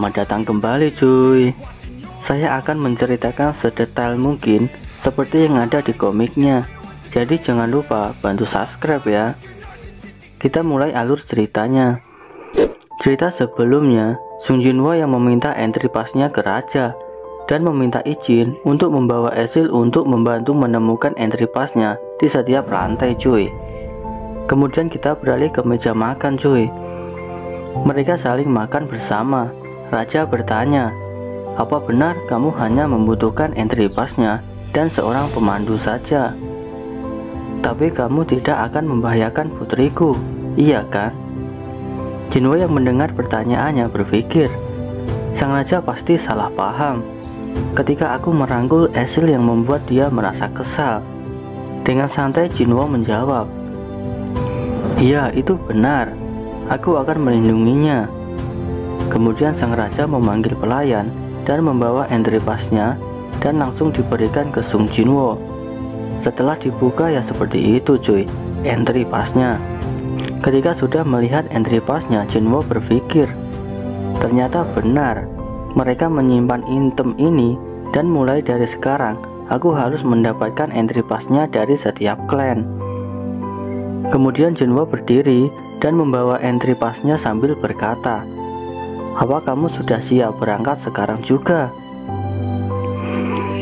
Selamat datang kembali cuy. Saya akan menceritakan sedetail mungkin seperti yang ada di komiknya. Jadi jangan lupa bantu subscribe ya. Kita mulai alur ceritanya. Cerita sebelumnya, Sung Jinwoo yang meminta entry passnya ke raja dan meminta izin untuk membawa Esil untuk membantu menemukan entry passnya di setiap lantai cuy. Kemudian kita beralih ke meja makan cuy. Mereka saling makan bersama. Raja bertanya, "Apa benar kamu hanya membutuhkan entry passnya dan seorang pemandu saja? Tapi kamu tidak akan membahayakan putriku, iya kan?" Jinwoo yang mendengar pertanyaannya berpikir, sang raja pasti salah paham ketika aku merangkul Esil yang membuat dia merasa kesal. Dengan santai Jinwoo menjawab, "Iya, itu benar. Aku akan melindunginya." Kemudian sang raja memanggil pelayan dan membawa entry passnya dan langsung diberikan ke Sung Jinwoo. Setelah dibuka ya seperti itu cuy, entry passnya. Ketika sudah melihat entry passnya, Jinwoo berpikir, ternyata benar, mereka menyimpan item ini dan mulai dari sekarang aku harus mendapatkan entry passnya dari setiap klan. Kemudian Jinwoo berdiri dan membawa entry passnya sambil berkata, "Apa kamu sudah siap berangkat sekarang juga?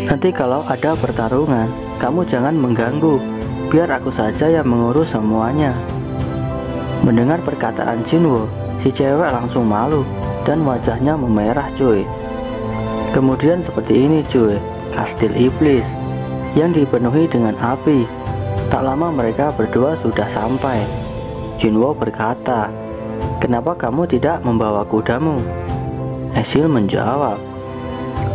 Nanti kalau ada pertarungan, kamu jangan mengganggu, biar aku saja yang mengurus semuanya." Mendengar perkataan Jinwoo, si cewek langsung malu dan wajahnya memerah cuy. Kemudian seperti ini cuy, kastil iblis yang dipenuhi dengan api. Tak lama mereka berdua sudah sampai. Jinwoo berkata, "Kenapa kamu tidak membawa kudamu?" Esil menjawab,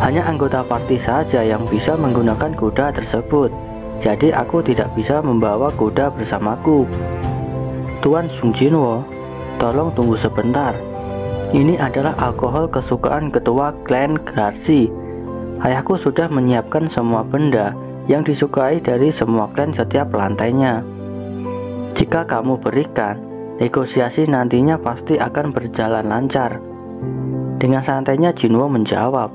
"Hanya anggota party saja yang bisa menggunakan kuda tersebut, jadi aku tidak bisa membawa kuda bersamaku." "Tuan Sung Jinwoo, tolong tunggu sebentar. Ini adalah alkohol kesukaan ketua klan Garci. Ayahku sudah menyiapkan semua benda yang disukai dari semua klan setiap lantainya. Jika kamu berikan, negosiasi nantinya pasti akan berjalan lancar." Dengan santainya Jinwoo menjawab,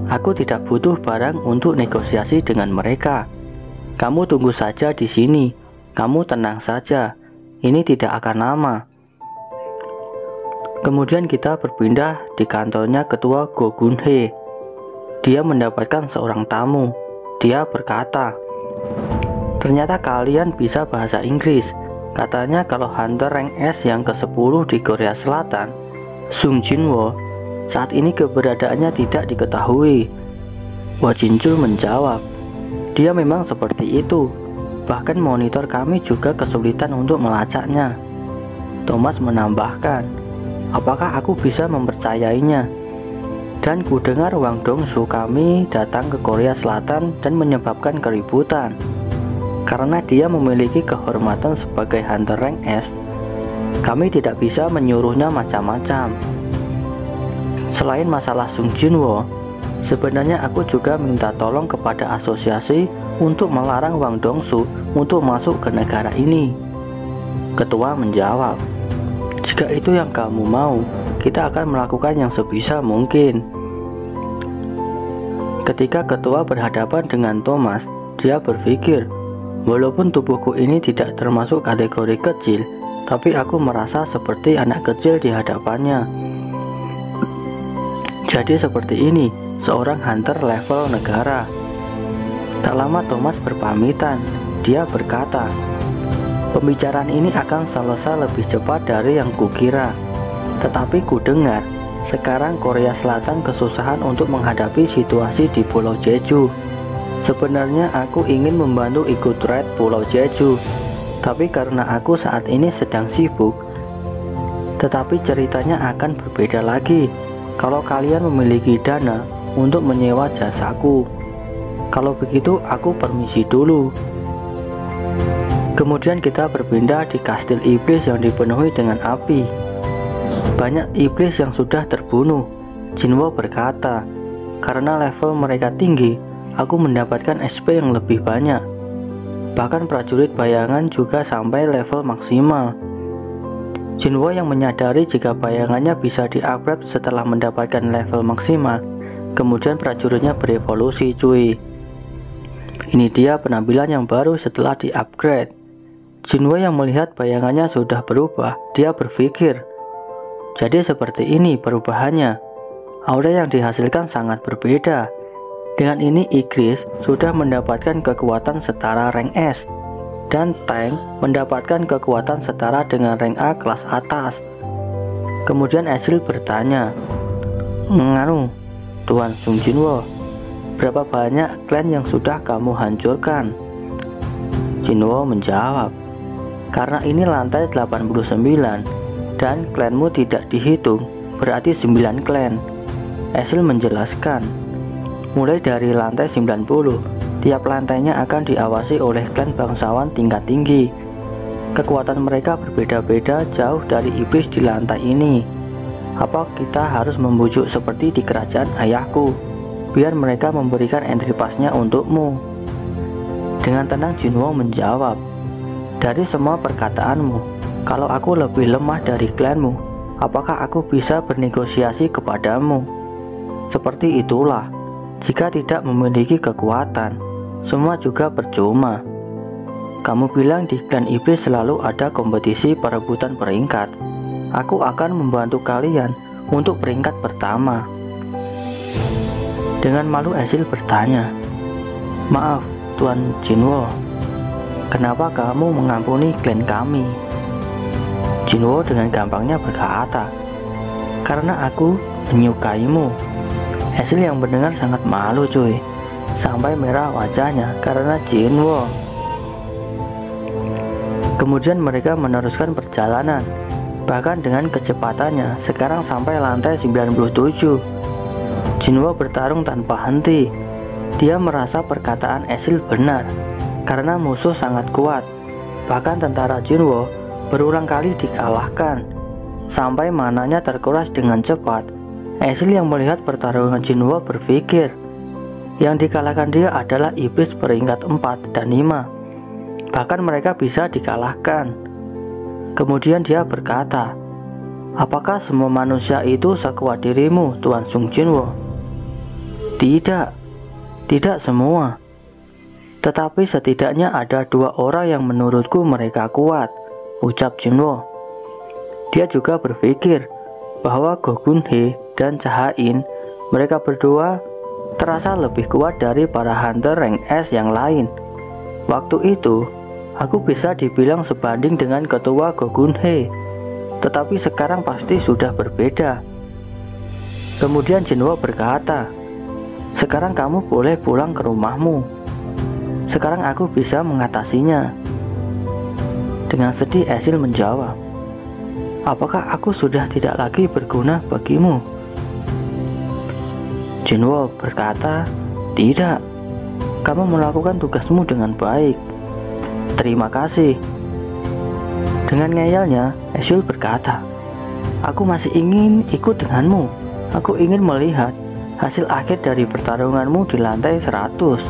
"Aku tidak butuh barang untuk negosiasi dengan mereka. Kamu tunggu saja di sini. Kamu tenang saja. Ini tidak akan lama." Kemudian kita berpindah di kantornya ketua Go Gun Hee. Dia mendapatkan seorang tamu. Dia berkata, "Ternyata kalian bisa bahasa Inggris." Katanya kalau hunter rank S yang ke-10 di Korea Selatan, Sung Jinwoo, saat ini keberadaannya tidak diketahui. Hwa Jinchul menjawab, "Dia memang seperti itu. Bahkan monitor kami juga kesulitan untuk melacaknya." Thomas menambahkan, "Apakah aku bisa mempercayainya? Dan ku dengar Wang Dongsu kami datang ke Korea Selatan dan menyebabkan keributan. Karena dia memiliki kehormatan sebagai hunter rank S, kami tidak bisa menyuruhnya macam-macam. Selain masalah Sung Jinwoo, sebenarnya aku juga minta tolong kepada asosiasi untuk melarang Wang Dongsu untuk masuk ke negara ini." Ketua menjawab, "Jika itu yang kamu mau, kita akan melakukan yang sebisa mungkin." Ketika ketua berhadapan dengan Thomas, dia berpikir, walaupun tubuhku ini tidak termasuk kategori kecil, tapi aku merasa seperti anak kecil di hadapannya. Jadi seperti ini, seorang hunter level negara. Tak lama Thomas berpamitan. Dia berkata, "Pembicaraan ini akan selesai lebih cepat dari yang kukira. Tetapi ku dengar, sekarang Korea Selatan kesusahan untuk menghadapi situasi di Pulau Jeju. Sebenarnya aku ingin membantu ikut raid Pulau Jeju, tapi karena aku saat ini sedang sibuk. Tetapi ceritanya akan berbeda lagi kalau kalian memiliki dana untuk menyewa jasaku. Kalau begitu aku permisi dulu." Kemudian kita berpindah di kastil iblis yang dipenuhi dengan api. Banyak iblis yang sudah terbunuh. Jinwoo berkata, "Karena level mereka tinggi, aku mendapatkan SP yang lebih banyak. Bahkan prajurit bayangan juga sampai level maksimal. Jinwo yang menyadari jika bayangannya bisa di-upgrade setelah mendapatkan level maksimal. Kemudian prajuritnya berevolusi cuy. Ini dia penampilan yang baru setelah di-upgrade. Jinwo yang melihat bayangannya sudah berubah, dia berpikir, jadi seperti ini perubahannya. Aura yang dihasilkan sangat berbeda. Dengan ini Igris sudah mendapatkan kekuatan setara rank S, dan Tank mendapatkan kekuatan setara dengan rank A kelas atas. Kemudian Ezreal bertanya, Tuan Sung Jinwo, berapa banyak klan yang sudah kamu hancurkan? Jinwo menjawab, karena ini lantai 89 dan klanmu tidak dihitung, berarti 9 klan. Ezreal menjelaskan, mulai dari lantai 90, tiap lantainya akan diawasi oleh klan bangsawan tingkat tinggi. Kekuatan mereka berbeda-beda jauh dari iblis di lantai ini. Apa kita harus membujuk seperti di kerajaan ayahku, biar mereka memberikan entry passnya untukmu? Dengan tenang Jinwo menjawab, dari semua perkataanmu, kalau aku lebih lemah dari klanmu, apakah aku bisa bernegosiasi kepadamu? Seperti itulah, jika tidak memiliki kekuatan, semua juga percuma. Kamu bilang di klan iblis selalu ada kompetisi perebutan peringkat. Aku akan membantu kalian untuk peringkat pertama. Dengan malu Ezreal bertanya, maaf Tuan Jinwo, kenapa kamu mengampuni klan kami? Jinwo dengan gampangnya berkata, karena aku menyukaimu. Ezreal yang mendengar sangat malu cuy, sampai merah wajahnya karena Jinwo. Kemudian mereka meneruskan perjalanan, bahkan dengan kecepatannya sekarang sampai lantai 97. Jinwo bertarung tanpa henti. Dia merasa perkataan Ezreal benar, karena musuh sangat kuat. Bahkan tentara Jinwo berulang kali dikalahkan, sampai mananya terkuras dengan cepat. Ezreal yang melihat pertarungan Jinwo berpikir, yang dikalahkan dia adalah iblis peringkat 4 dan 5. Bahkan mereka bisa dikalahkan. Kemudian dia berkata, apakah semua manusia itu sekuat dirimu, Tuan Sung Jinwo? Tidak semua. Tetapi setidaknya ada 2 orang yang menurutku mereka kuat, ucap Jinwo. Dia juga berpikir bahwa Go Gun Hye dan Cha-In, mereka berdua terasa lebih kuat dari para hunter rank S yang lain. Waktu itu, aku bisa dibilang sebanding dengan ketua Go Gun Hye, tetapi sekarang pasti sudah berbeda. Kemudian Jinwo berkata, sekarang kamu boleh pulang ke rumahmu. Sekarang aku bisa mengatasinya. Dengan sedih Ezreal menjawab, apakah aku sudah tidak lagi berguna bagimu? Jinwo berkata, tidak. Kamu melakukan tugasmu dengan baik. Terima kasih. Dengan ngeyelnya, Ezreal berkata, aku masih ingin ikut denganmu. Aku ingin melihat hasil akhir dari pertarunganmu di lantai 100.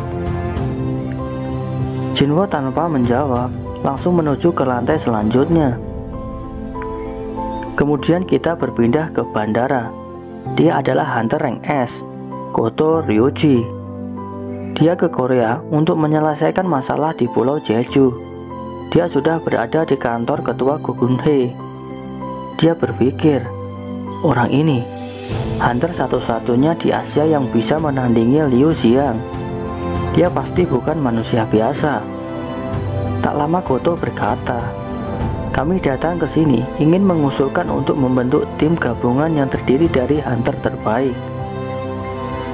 Jinwo tanpa menjawab, langsung menuju ke lantai selanjutnya. Kemudian kita berpindah ke bandara. Dia adalah hunter rank S, Goto Ryuji. Dia ke Korea untuk menyelesaikan masalah di Pulau Jeju. Dia sudah berada di kantor ketua Go Gun Hye. Dia berpikir, orang ini hunter satu-satunya di Asia yang bisa menandingi Liu Xiang. Dia pasti bukan manusia biasa. Tak lama Goto berkata, kami datang ke sini ingin mengusulkan untuk membentuk tim gabungan yang terdiri dari hunter terbaik.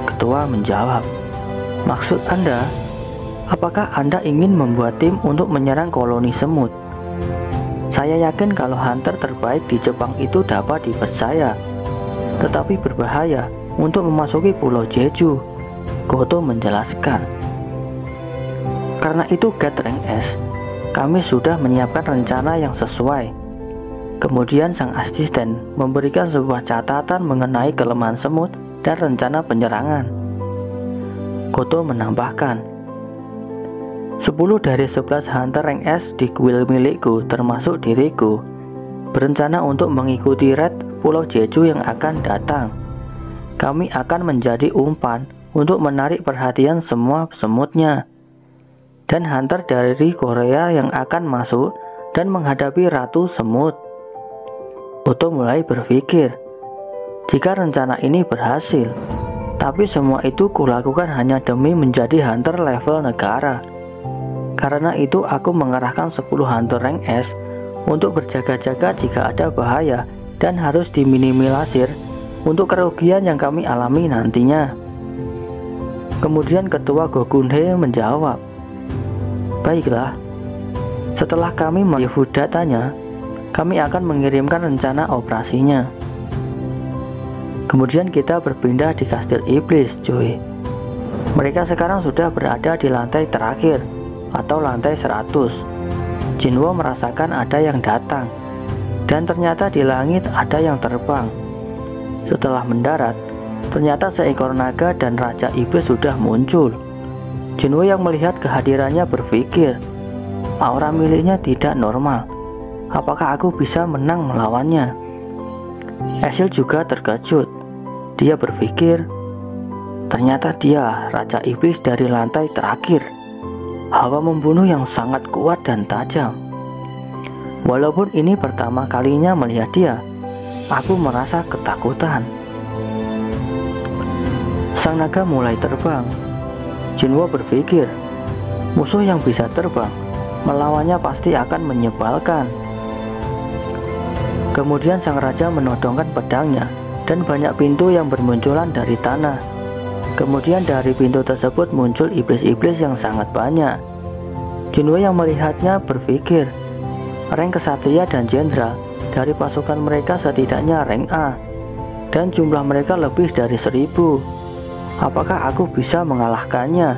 Ketua menjawab, maksud Anda, apakah Anda ingin membuat tim untuk menyerang koloni semut? Saya yakin kalau hunter terbaik di Jepang itu dapat dipercaya, tetapi berbahaya untuk memasuki Pulau Jeju. Goto menjelaskan, karena itu Get Rank S, kami sudah menyiapkan rencana yang sesuai. Kemudian sang asisten memberikan sebuah catatan mengenai kelemahan semut dan rencana penyerangan. Goto menambahkan, 10 dari 11 hunter rank S di guild milikku termasuk diriku berencana untuk mengikuti raid Pulau Jeju yang akan datang. Kami akan menjadi umpan untuk menarik perhatian semua semutnya. Dan hunter dari Korea yang akan masuk dan menghadapi Ratu Semut. Oto mulai berpikir, jika rencana ini berhasil, tapi semua itu kulakukan hanya demi menjadi hunter level negara. Karena itu aku mengerahkan 10 hunter rank S untuk berjaga-jaga jika ada bahaya dan harus diminimalisir untuk kerugian yang kami alami nantinya. Kemudian Ketua Gogunhe menjawab, baiklah, setelah kami mereview datanya, kami akan mengirimkan rencana operasinya. Kemudian kita berpindah di Kastil Iblis, cuy. Mereka sekarang sudah berada di lantai terakhir, atau lantai 100. Jinwo merasakan ada yang datang, dan ternyata di langit ada yang terbang. Setelah mendarat, ternyata seekor naga dan Raja Iblis sudah muncul. Jinwo yang melihat kehadirannya berpikir, aura miliknya tidak normal. Apakah aku bisa menang melawannya? Esil juga terkejut. Dia berpikir, ternyata dia Raja Iblis dari lantai terakhir. Hawa membunuh yang sangat kuat dan tajam. Walaupun ini pertama kalinya melihat dia, aku merasa ketakutan. Sang naga mulai terbang. Jinwo berpikir, musuh yang bisa terbang, melawannya pasti akan menyebalkan. Kemudian sang raja menodongkan pedangnya dan banyak pintu yang bermunculan dari tanah. Kemudian dari pintu tersebut muncul iblis-iblis yang sangat banyak. Jinwo yang melihatnya berpikir, rank kesatria dan jenderal dari pasukan mereka setidaknya rank A, dan jumlah mereka lebih dari 1000. Apakah aku bisa mengalahkannya?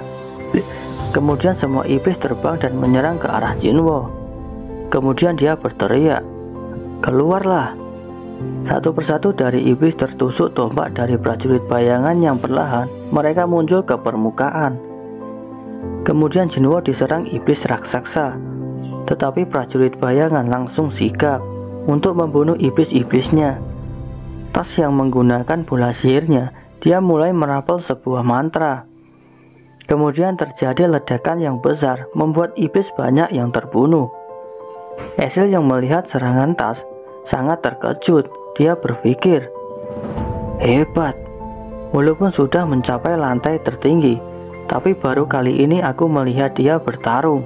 Kemudian semua iblis terbang dan menyerang ke arah Jinwo. Kemudian dia berteriak, keluarlah. Satu persatu dari iblis tertusuk tombak dari prajurit bayangan yang perlahan mereka muncul ke permukaan. Kemudian Jinwo diserang iblis raksasa, tetapi prajurit bayangan langsung sigap untuk membunuh iblis-iblisnya. Tas yang menggunakan bola sihirnya, dia mulai merapel sebuah mantra. Kemudian terjadi ledakan yang besar membuat iblis banyak yang terbunuh. Esil yang melihat serangan Tas sangat terkejut. Dia berpikir, hebat, walaupun sudah mencapai lantai tertinggi, tapi baru kali ini aku melihat dia bertarung.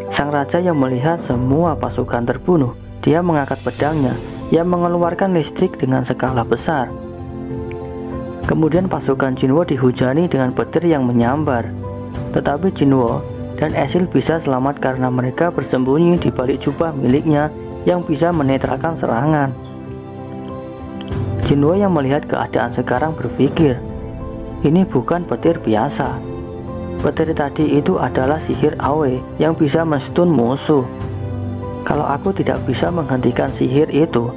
Sang raja yang melihat semua pasukan terbunuh, dia mengangkat pedangnya yang mengeluarkan listrik dengan skala besar. Kemudian pasukan Jinwo dihujani dengan petir yang menyambar. Tetapi Jinwo dan Esil bisa selamat karena mereka bersembunyi di balik jubah miliknya yang bisa menetralkan serangan. Jinwo yang melihat keadaan sekarang berpikir, ini bukan petir biasa. Petir tadi itu adalah sihir Awe yang bisa menstun musuh. Kalau aku tidak bisa menghentikan sihir itu,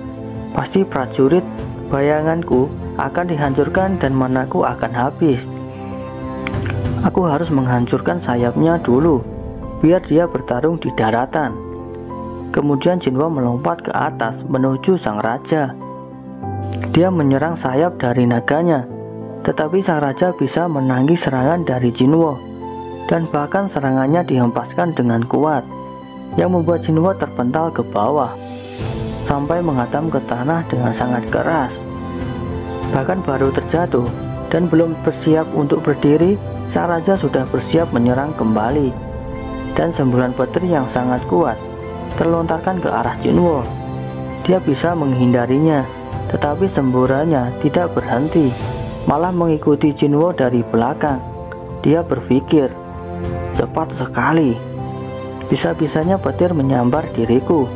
pasti prajurit bayanganku akan dihancurkan dan manaku akan habis. Aku harus menghancurkan sayapnya dulu, biar dia bertarung di daratan. Kemudian Jinwo melompat ke atas menuju sang raja. Dia menyerang sayap dari naganya, tetapi sang raja bisa menangkis serangan dari Jinwo, dan bahkan serangannya dihempaskan dengan kuat, yang membuat Jinwo terpental ke bawah, sampai menghantam ke tanah dengan sangat keras. Bahkan baru terjatuh dan belum bersiap untuk berdiri, sang raja sudah bersiap menyerang kembali, dan semburan petir yang sangat kuat terlontarkan ke arah Jinwo. Dia bisa menghindarinya, tetapi semburannya tidak berhenti, malah mengikuti Jinwo dari belakang. Dia berpikir, cepat sekali, bisa-bisanya petir menyambar diriku.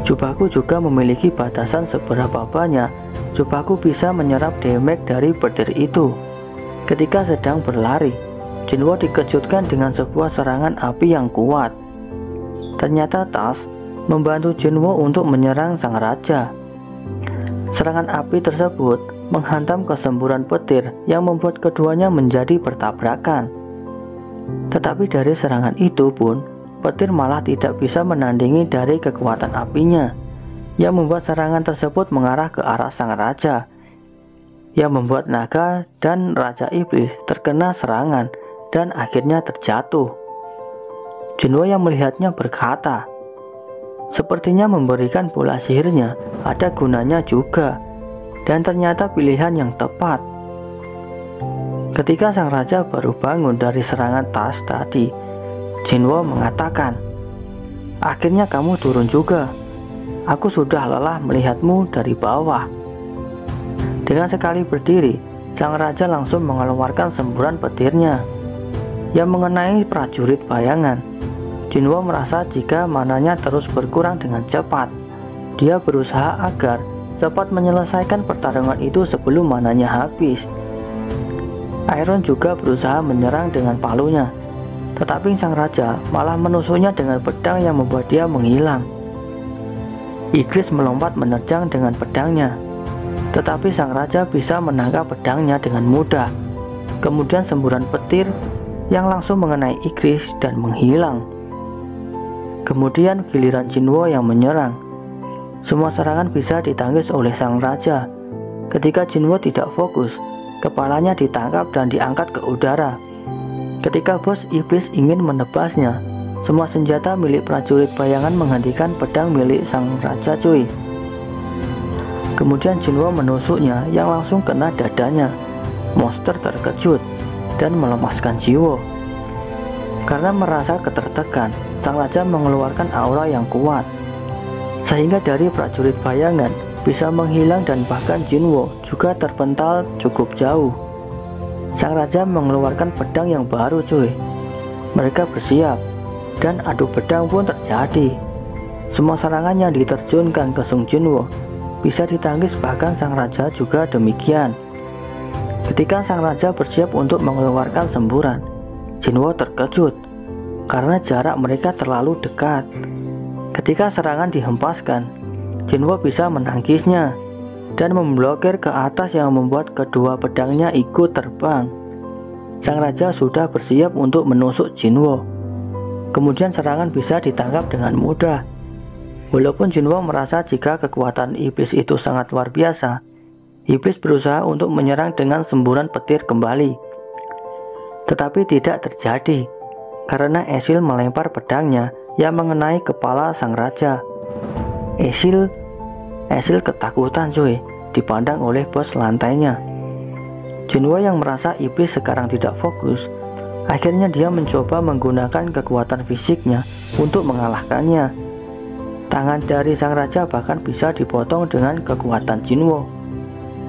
Jubahku juga memiliki batasan seberapa banyak jubahku bisa menyerap damage dari petir itu. Ketika sedang berlari, Jinwo dikejutkan dengan sebuah serangan api yang kuat. Ternyata Tas membantu Jinwo untuk menyerang sang raja. Serangan api tersebut menghantam ke semburan petir yang membuat keduanya menjadi bertabrakan. Tetapi dari serangan itu pun, petir malah tidak bisa menandingi dari kekuatan apinya, yang membuat serangan tersebut mengarah ke arah sang raja, yang membuat naga dan Raja Iblis terkena serangan dan akhirnya terjatuh. Jinwo yang melihatnya berkata, sepertinya memberikan bola sihirnya ada gunanya juga, dan ternyata pilihan yang tepat. Ketika sang raja baru bangun dari serangan tas tadi, Jinwo mengatakan, akhirnya kamu turun juga. Aku sudah lelah melihatmu dari bawah. Dengan sekali berdiri, sang raja langsung mengeluarkan semburan petirnya yang mengenai prajurit bayangan. Jinwo merasa jika mananya terus berkurang dengan cepat. Dia berusaha agar cepat menyelesaikan pertarungan itu sebelum mananya habis. Iron juga berusaha menyerang dengan palunya, tetapi sang raja malah menusuknya dengan pedang yang membuat dia menghilang. Iblis melompat menerjang dengan pedangnya, tetapi sang raja bisa menangkap pedangnya dengan mudah. Kemudian semburan petir yang langsung mengenai Iblis dan menghilang. Kemudian giliran Jinwo yang menyerang. Semua serangan bisa ditangkis oleh sang raja. Ketika Jinwo tidak fokus, kepalanya ditangkap dan diangkat ke udara. Ketika bos iblis ingin menebasnya, semua senjata milik prajurit bayangan menghentikan pedang milik sang raja cuy. Kemudian Jinwo menusuknya yang langsung kena dadanya. Monster terkejut dan melemaskan Jinwo. Karena merasa ketertekan, sang raja mengeluarkan aura yang kuat, sehingga dari prajurit bayangan bisa menghilang dan bahkan Jinwo juga terpental cukup jauh. Sang raja mengeluarkan pedang yang baru cuy. Mereka bersiap dan adu pedang pun terjadi. Semua serangan yang diterjunkan ke Sung Jinwo bisa ditangkis, bahkan sang raja juga demikian. Ketika sang raja bersiap untuk mengeluarkan semburan, Jinwo terkejut karena jarak mereka terlalu dekat. Ketika serangan dihempaskan, Jinwo bisa menangkisnya dan memblokir ke atas yang membuat kedua pedangnya ikut terbang. Sang raja sudah bersiap untuk menusuk Jinwo. Kemudian serangan bisa ditangkap dengan mudah. Walaupun Jinwo merasa jika kekuatan iblis itu sangat luar biasa, iblis berusaha untuk menyerang dengan semburan petir kembali. Tetapi tidak terjadi, karena Esil melempar pedangnya yang mengenai kepala sang raja. Esil ketakutan cuy, dipandang oleh bos lantainya. Jinwo yang merasa iblis sekarang tidak fokus, akhirnya dia mencoba menggunakan kekuatan fisiknya untuk mengalahkannya. Tangan dari sang raja bahkan bisa dipotong dengan kekuatan Jinwo.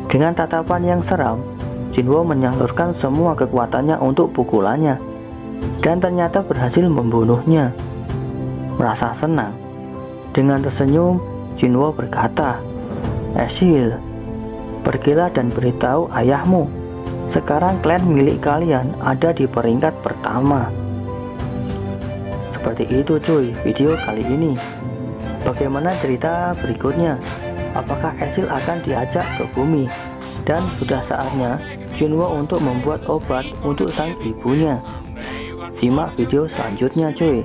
Dengan tatapan yang seram, Jinwo menyalurkan semua kekuatannya untuk pukulannya, dan ternyata berhasil membunuhnya. Merasa senang, dengan tersenyum, Jinwo berkata, Esil, pergilah dan beritahu ayahmu, sekarang klan milik kalian ada di peringkat pertama. Seperti itu cuy video kali ini. Bagaimana cerita berikutnya? Apakah Esil akan diajak ke bumi? Dan sudah saatnya Jinwo untuk membuat obat untuk sang ibunya. Simak video selanjutnya cuy.